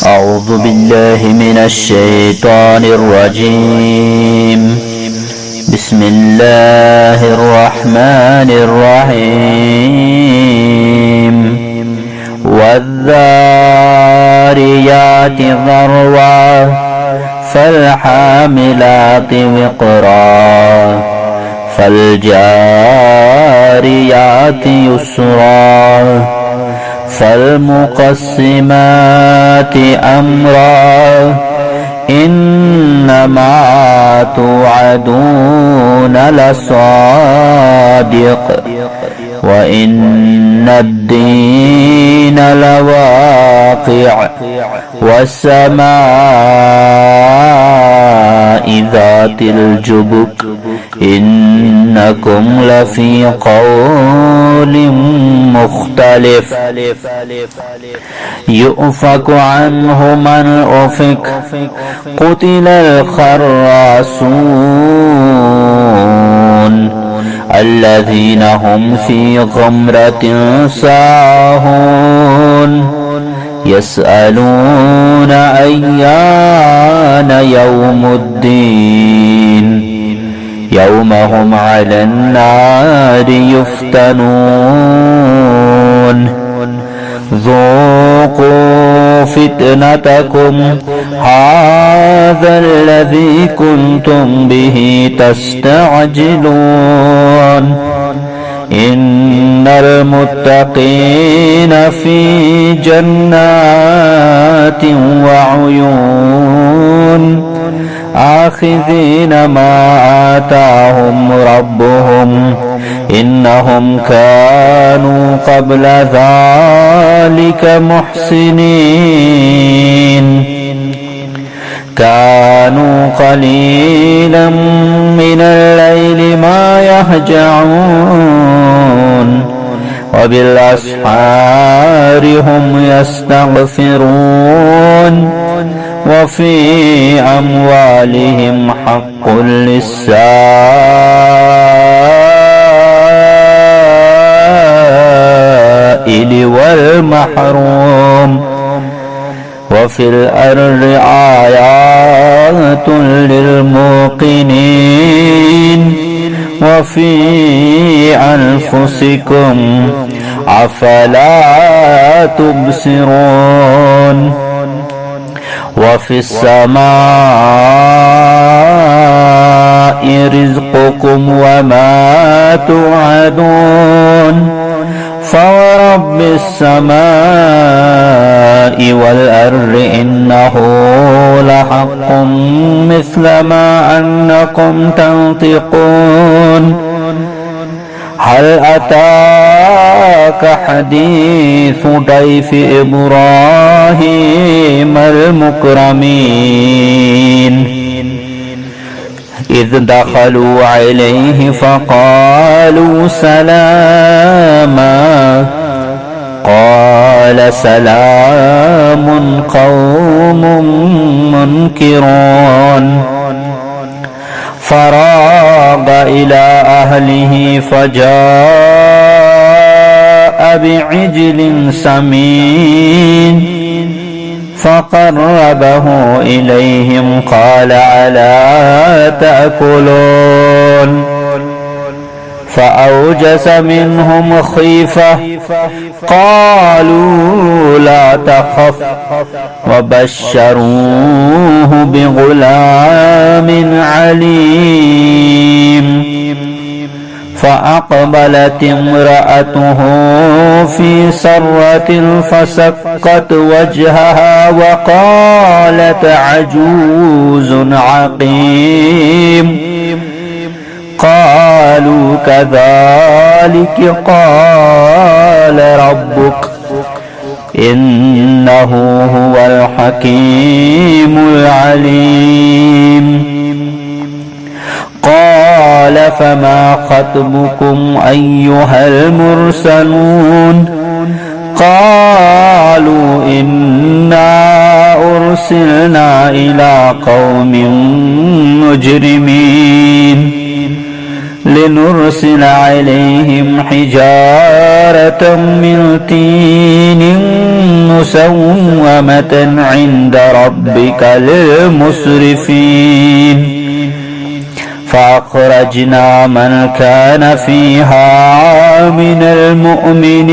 أعوذ بالله من الشيطان الرجيم. بسم الله الرحمن الرحيم. والذاريات ذروا فالحاملات وقرا فالجاريات يسرا فالمقسمات أمرا إنما توعدون لصادق وإن الدين لواقع والسماء ذات الجبك إنكم لفي قول مختلف يؤفك عنه من أفك قتل الخراصون الذين هم في غمرة ساهون يسألون أيان يوم الدين يوم هم على النار يفتنون ذوقوا فتنتكم هذا الذي كنتم به تستعجلون إن المتقين في جنات وعيون آخذين ما آتاهم ربهم إنهم كانوا قبل ذلك محسنين كانوا قليلا من الليل ما يهجعون وبالأسحار هم يستغفرون وفي أموالهم حق للسائل والمحروم وفي الأرض آيات للموقنين وفي أنفسكم أفلا تبصرون وفي السماء رزقكم وما توعدون فورب السماء والأرض إنه لحق مثل ما أنكم تنطقون هل أتاك حديث ضيف إبراهيم المكرمين إذ دخلوا عليه فقالوا سلاما قال سلام قوم منكرون فراغ إلى أهله فجاء بعجل سمين فقربه إليهم قال ألا تأكلون فأوجس منهم خيفة قالوا لا تخف وبشروه بغلام عليم فأقبلت امرأته في سرة فسكت وجهها وقالت عجوز عقيم قالوا كذلك قال ربك إنه هو الحكيم العليم قال فما خطبكم أيها المرسلون قالوا إنا أرسلنا إلى قوم مجرمين لنرسل عليهم حجارة من طين مسومة عند ربك للمسرفين فأخرجنا من كان فيها من المؤمنين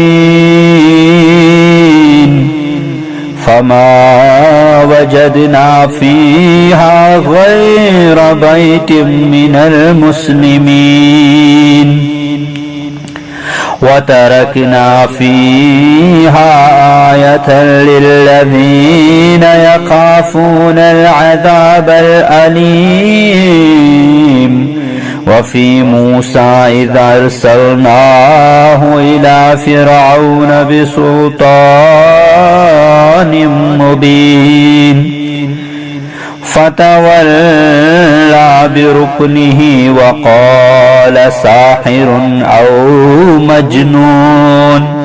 فما وجدنا فيها غير بيت من المسلمين وتركنا فيها آية للذين يخافون العذاب الأليم وفي موسى إذا أرسلناه إلى فرعون بسلطان مبين فتولى بركنه وقال ساحر أو مجنون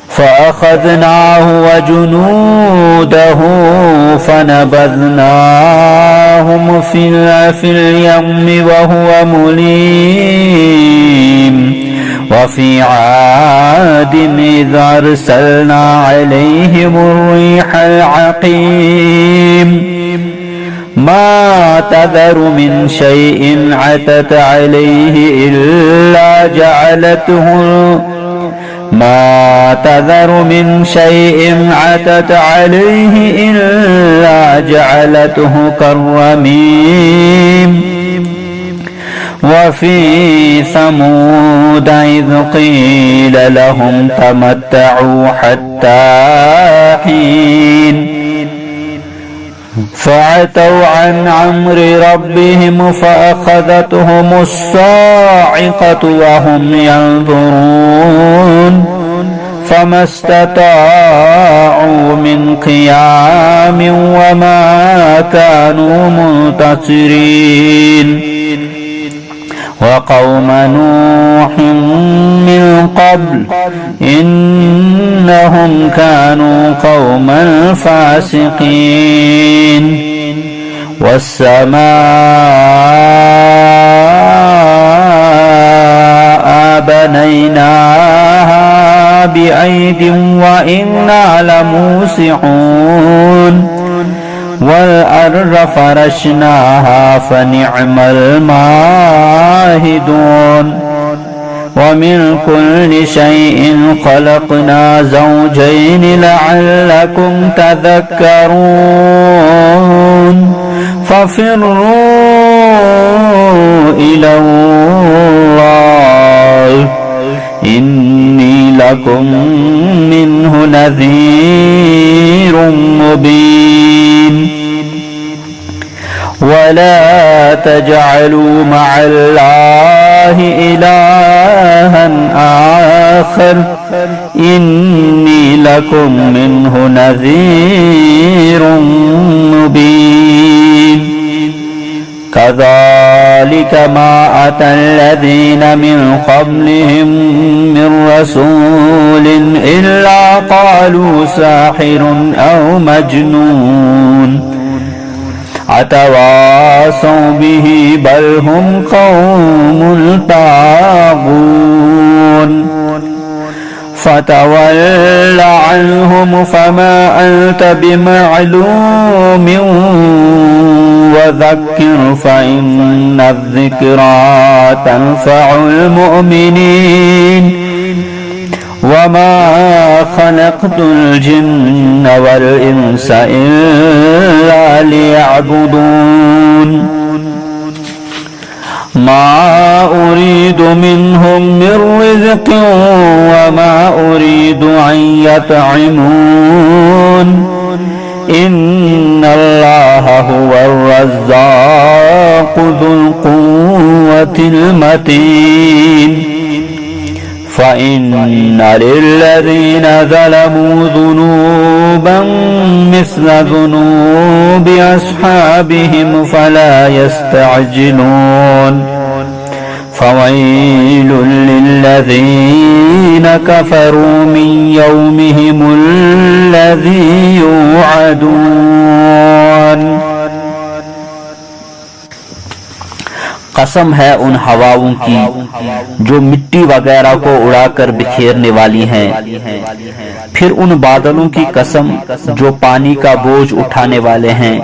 فأخذناه وجنوده فنبذناهم في اليم وهو مليم وفي عاد إذ أرسلنا عليهم الريح العقيم ما تذر من شيء عتت عليه إلا جعلته كالرميم وفي ثمود إذ قيل لهم تمتعوا حتى حين فعتوا عن أمر ربهم فأخذتهم الصاعقة وهم ينظرون فما استطاعوا من قيام وما كانوا منتصرين وقوم نوح من قبل إنهم كانوا قوما فاسقين والسماء بنيناها بأيد وإنا لموسعون والأرض فرشناها فنعم الماهدون ومن كل شيء خلقنا زوجين لعلكم تذكرون ففروا إلى الله إني لكم منه نذير مبين ولا تجعلوا مع الله إلها آخر إني لكم منه نذير مبين كذلك ما أتى الذين من قبلهم من رسول إلا قالوا ساحر أو مجنون أتواصوا به بل هم قوم طاغون فتول عنهم فما أنت بمعلوم وذكر فإن الذكرى تنفع المؤمنين وما خلقت الجن والإنس إلا ليعبدون ما أريد منهم من رزق وما أريد أن يطعمون إن الله هو الرزاق ذو القوة المتين فإن للذين ظلموا ذنوبا مثل ذنوب أصحابهم فلا يستعجلون فويل للذين كفروا من يومهم الذي يوعدون قسم ہے ان ہواؤں کی جو مٹی وغیرہ کو اڑا کر بکھیرنے والی ہیں، پھر ان بادلوں کی قسم جو پانی کا بوجھ اٹھانے والے ہیں،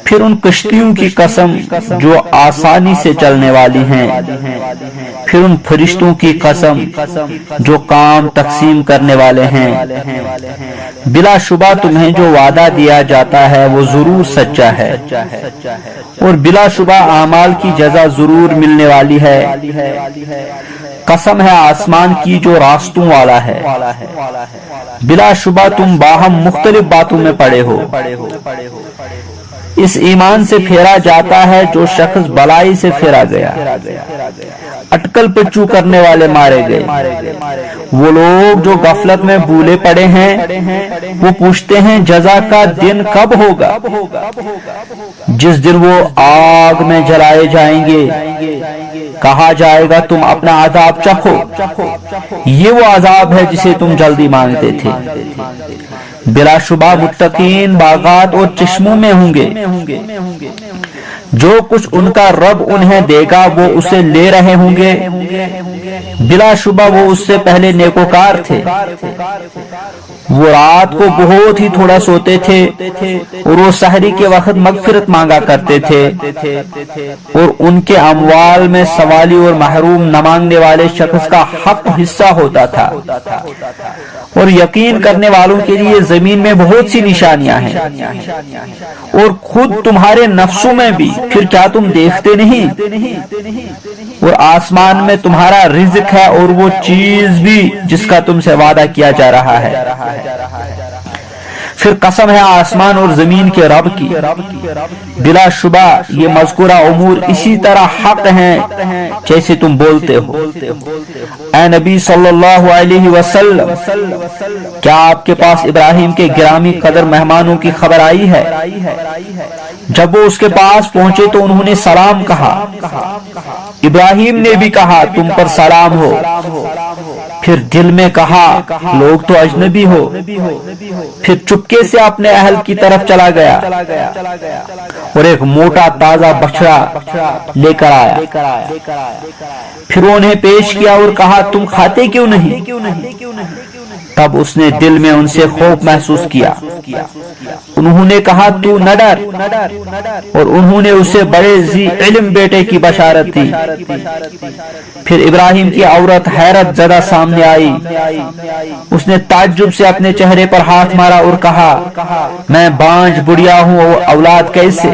پھر ان کشتیوں کی قسم جو آسانی سے چلنے والی ہیں، پھر ان فرشتوں کی قسم جو کام تقسیم کرنے والے ہیں۔ بلا شبہ تمہیں جو وعدہ دیا جاتا ہے وہ ضرور سچا ہے، اور بلا شبہ اعمال کی جزا ضرور ملنے والی ہے۔ قسم ہے آسمان کی جو راستوں والا ہے، بلا شبہ تم باہم مختلف باتوں میں پڑے ہو۔ اس ایمان سے پھیرا جاتا ہے جو شخص بلائی سے پھیرا گیا، اٹکل پچو کرنے والے مارے گئے۔ وہ لوگ جو غفلت میں بھولے پڑے ہیں وہ پوچھتے ہیں جزا کا دن کب ہوگا، جس دن وہ آگ میں جلائے جائیں گے۔ کہا جائے گا تم اپنا عذاب چکھو، یہ وہ عذاب ہے جسے تم جلدی مانگتے تھے۔ بلا شبہ متقین باغات اور چشموں میں ہوں گے، جو کچھ ان کا رب انہیں دے گا وہ اسے لے رہے ہوں گے۔ بلا شبہ وہ اس سے پہلے نیکوکار تھے، وہ رات کو بہت ہی تھوڑا سوتے تھے اور وہ سحری کے وقت مغفرت مانگا کرتے تھے، اور ان کے اموال میں سوالی اور محروم نہ مانگنے والے شخص کا حق حصہ ہوتا تھا۔ اور یقین کرنے والوں کے لیے زمین میں بہت سی نشانیاں ہیں، اور خود تمہارے نفسوں میں بھی، پھر کیا تم دیکھتے نہیں؟ اور آسمان میں تمہارا رزق ہے اور وہ چیز بھی جس کا تم سے وعدہ کیا جا رہا ہے۔ پھر قسم ہے آسمان اور زمین کے رب کی، بلا شبہ یہ مذکورہ امور اسی طرح حق ہیں جیسے تم بولتے ہو۔ اے نبی صلی اللہ علیہ وسلم، کیا آپ کے پاس ابراہیم کے گرامی قدر مہمانوں کی خبر آئی ہے؟ جب وہ اس کے پاس پہنچے تو انہوں نے سلام کہا۔ ابراہیم نے بھی کہا تم پر سلام ہو۔ پھر دل میں کہا لوگ تو اجنبی ہو۔ پھر چپکے سے اپنے اہل کی طرف چلا گیا اور ایک موٹا تازہ بچڑا لے کر آیا۔ پھر انہیں پیش کیا اور کہا تم کھاتے کیوں نہیں؟ تب اس نے دل میں ان سے خوف محسوس کیا۔ انہوں نے کہا تو نہ ڈر، اور انہوں نے اسے بڑے ذی علم بیٹے کی بشارت دی۔ پھر ابراہیم کی عورت حیرت زدہ سامنے آئی، اس نے تعجب سے اپنے چہرے پر ہاتھ مارا اور کہا میں بانجھ بڑھیا ہوں اور اولاد کیسے؟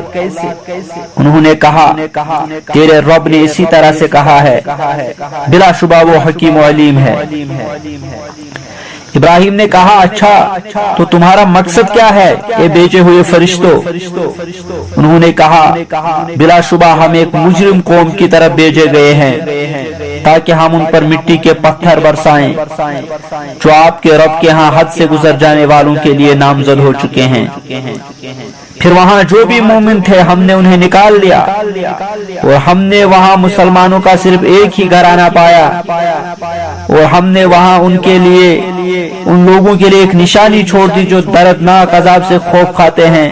انہوں نے کہا تیرے رب نے اسی طرح سے کہا ہے، بلا شبہ وہ حکیم و علیم ہے۔ ابراہیم نے کہا اچھا تو تمہارا مقصد کیا ہے اے بیچے ہوئے فرشتوں؟ انہوں نے کہا بلا شبہ ہم ایک مجرم قوم کی طرف بھیجے گئے ہیں تاکہ ہم ان پر مٹی کے پتھر برسائیں جو آپ کے رب کے ہاں حد سے گزر جانے والوں کے لیے نامزد ہو چکے ہیں۔ پھر وہاں جو بھی مومن تھے ہم نے انہیں نکال لیا، اور ہم نے وہاں مسلمانوں کا صرف ایک ہی گھرانہ پایا، اور ہم نے وہاں ان لوگوں کے لیے ایک نشانی چھوڑ دی جو دردناک عذاب سے خوف کھاتے ہیں۔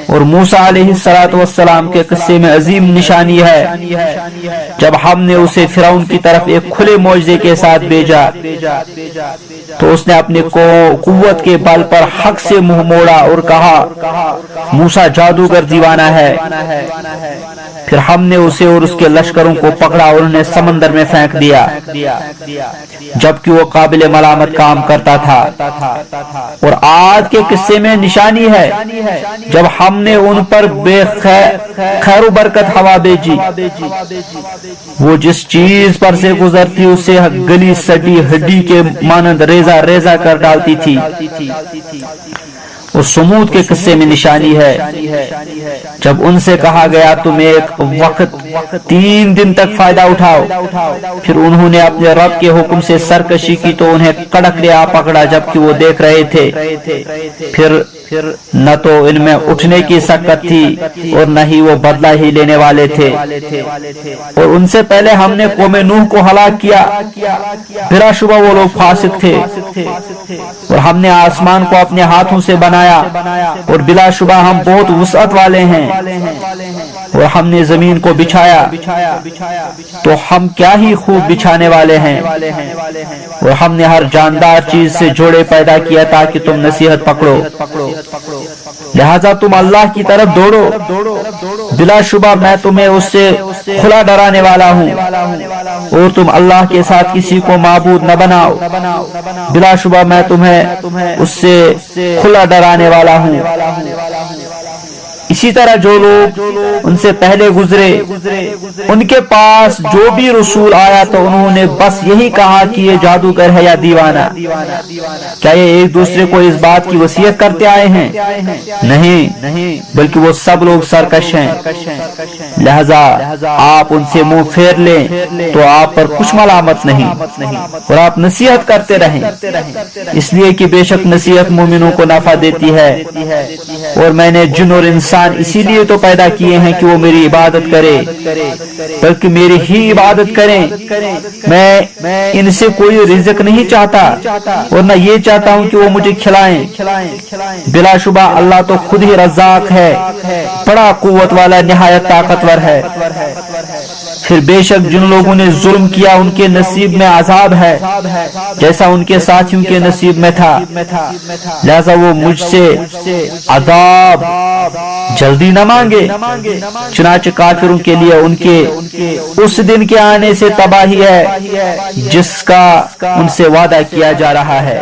اور موسیٰ علیہ السلام کے قصے میں عظیم نشانی ہے جب ہم نے اسے فرعون کی طرف ایک کھلے معجزے کے ساتھ بھیجا تو اس نے اپنے قوت کے بل پر حق سے منہ موڑا اور کہا موسیٰ جادوگر دیوانہ ہے۔ پھر ہم نے اسے اور اس کے لشکروں کو پکڑا اور انہیں سمندر میں پھینک دیا جبکہ وہ قابل ملامت کام کرتا تھا۔ اور عاد کے قصے میں نشانی ہے جب ہم نے ان پر بے خیر و برکت ہوا بھیجی، وہ جس چیز پر سے گزرتی اسے گلی سٹی ہڈی کے مانند ریزہ ریزہ کر ڈالتی تھی۔ اور سمود کے قصے میں نشانی ہے جب ان سے کہا گیا تم ایک وقت 3 دن تک فائدہ اٹھاؤ، پھر انہوں نے اپنے رب کے حکم سے سرکشی کی تو انہیں کڑک لے آ پکڑا جبکہ وہ دیکھ رہے تھے۔ پھر نہ تو ان میں اٹھنے کی سکت تھی اور نہ ہی وہ بدلہ ہی لینے والے تھے۔ اور ان سے پہلے ہم نے قوم نوح کو ہلاک کیا، بلا شبہ وہ لوگ فاسق تھے۔ اور ہم نے آسمان کو اپنے ہاتھوں سے بنایا اور بلا شبہ ہم بہت وسعت والے ہیں۔ اور ہم نے زمین کو بچھایا تو ہم کیا ہی خوب بچھانے والے ہیں، اور ہم نے ہر جاندار چیز سے جوڑے پیدا کیا تاکہ تم نصیحت پکڑو، لہذا تم اللہ کی طرف دوڑو، بلا شبہ میں تمہیں اس سے کھلا ڈرانے والا ہوں، اور تم اللہ کے ساتھ کسی کو معبود نہ بناؤ، بلا شبہ میں تمہیں اس سے کھلا ڈرانے والا ہوں۔ اسی طرح جو لوگ ان سے پہلے گزرے ان کے پاس جو بھی رسول آیا تو انہوں نے بس یہی کہا کہ یہ جادوگر ہے یا دیوانہ۔ کیا یہ ایک دوسرے کو اس بات کی وصیت کرتے آئے ہیں؟ نہیں، بلکہ وہ سب لوگ سرکش ہیں، لہذا آپ ان سے منہ پھیر لیں تو آپ پر کچھ ملامت نہیں، اور آپ نصیحت کرتے رہیں، اس لیے کہ بے شک نصیحت مومنوں کو نفع دیتی ہے، اور میں نے جن اور انسان اسی لیے تو پیدا کیے ہیں کہ وہ میری عبادت کرے، بلکہ میری ہی عبادت کریں۔ میں ان سے کوئی رزق نہیں چاہتا اور نہ یہ چاہتا ہوں کہ وہ مجھے کھلائیں، بلا شبہ اللہ تو خود ہی رزاق ہے، بڑا قوت والا، نہایت طاقتور ہے۔ پھر بے شک جن لوگوں نے ظلم کیا ان کے نصیب میں عذاب ہے جیسا ان کے ساتھیوں کے نصیب میں تھا، لہذا وہ مجھ سے عذاب جلدی نہ مانگے، چنانچہ کافروں کے لیے ان کے اس دن کے آنے سے تباہی ہے جس کا ان سے وعدہ کیا جا رہا ہے۔